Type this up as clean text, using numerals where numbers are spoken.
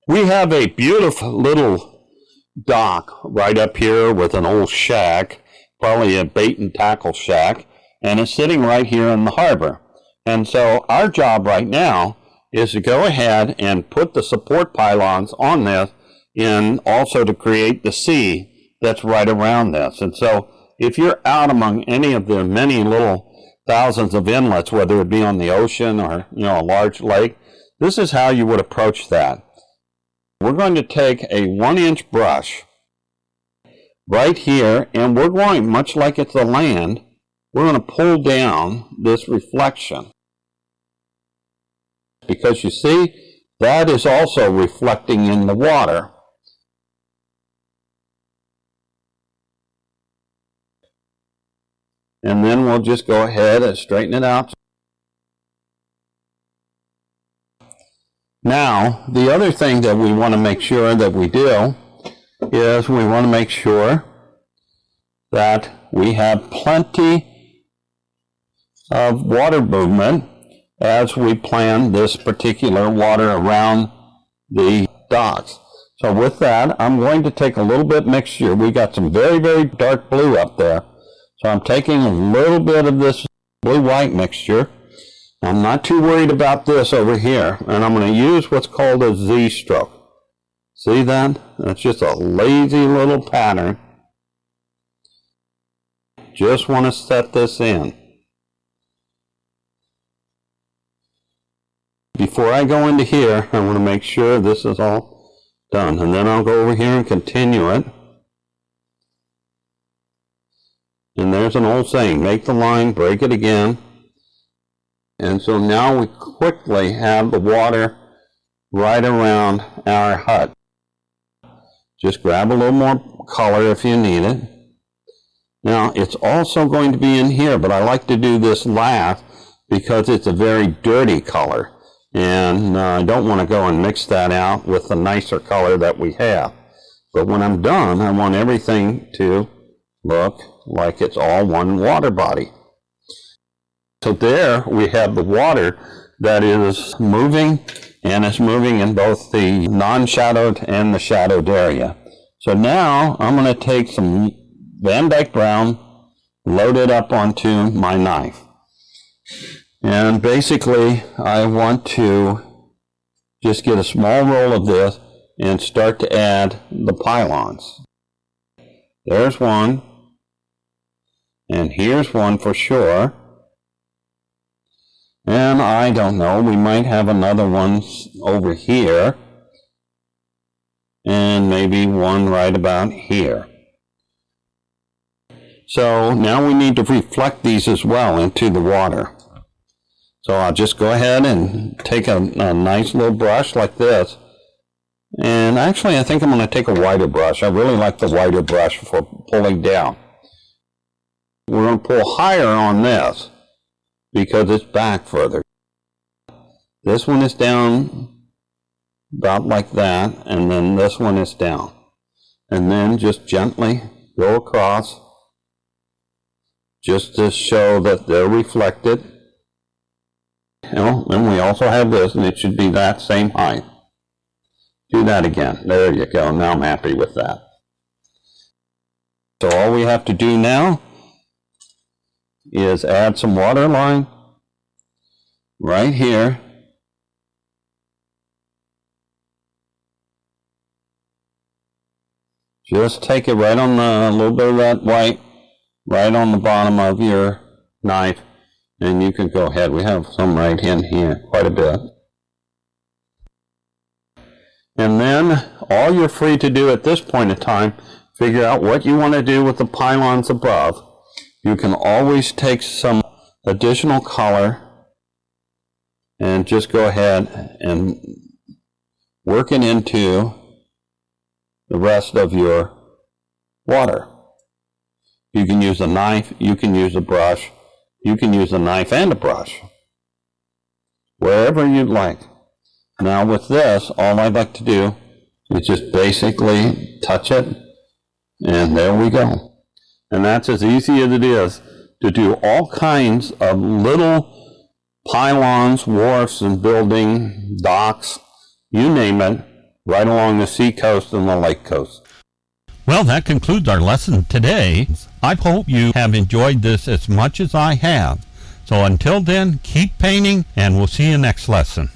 We have a beautiful little dock right up here with an old shack, probably a bait and tackle shack, and it's sitting right here in the harbor. And so our job right now is to go ahead and put the support pylons on this, and also to create the sea that's right around this. And so if you're out among any of the many little thousands of inlets, whether it be on the ocean or a large lake, this is how you would approach that. We're going to take a 1-inch brush right here, and we're going, much like it's the land, we're going to pull down this reflection. Because you see, that is also reflecting in the water. And then we'll just go ahead and straighten it out. Now, the other thing that we want to make sure that we do is we want to make sure that we have plenty of water movement as we plan this particular water around the docks. So with that, I'm going to take a little bit mixture. We got some very, very dark blue up there. So I'm taking a little bit of this blue-white mixture. I'm not too worried about this over here, and I'm going to use what's called a Z-stroke. See that? That's just a lazy little pattern. Just want to set this in. Before I go into here, I want to make sure this is all done, and then I'll go over here and continue it. And there's an old saying, make the line, break it again. And so now we quickly have the water right around our hut. Just grab a little more color if you need it. Now it's also going to be in here, but I like to do this last because it's a very dirty color. And I don't want to go and mix that out with the nicer color that we have. But when I'm done, I want everything to look like it's all one water body. So there we have the water that is moving, and it's moving in both the non-shadowed and the shadowed area. So now I'm going to take some Van Dyke Brown, load it up onto my knife. And basically I want to just get a small roll of this and start to add the pylons. There's one. And here's one for sure. And I don't know, we might have another one over here. And maybe one right about here. So now we need to reflect these as well into the water. So I'll just go ahead and take a nice little brush like this. And actually I think I'm going to take a wider brush. I really like the wider brush for pulling down. We're going to pull higher on this because it's back further. This one is down about like that, and then this one is down. And then just gently go across just to show that they're reflected. And we also have this, and it should be that same height. Do that again. There you go. Now I'm happy with that. So all we have to do now is add some water line right here. Just take it right on a little bit of that white, right on the bottom of your knife, and you can go ahead. We have some right in here, quite a bit. And then all you're free to do at this point in time, figure out what you want to do with the pylons above. You can always take some additional color and just go ahead and work it into the rest of your water. You can use a knife, you can use a brush, you can use a knife and a brush, wherever you'd like. Now with this, all I'd like to do is just basically touch it, and there we go. And that's as easy as it is to do all kinds of little pylons, wharfs, and building, docks, you name it, right along the sea coast and the lake coast. Well, that concludes our lesson today. I hope you have enjoyed this as much as I have. So until then, keep painting, and we'll see you next lesson.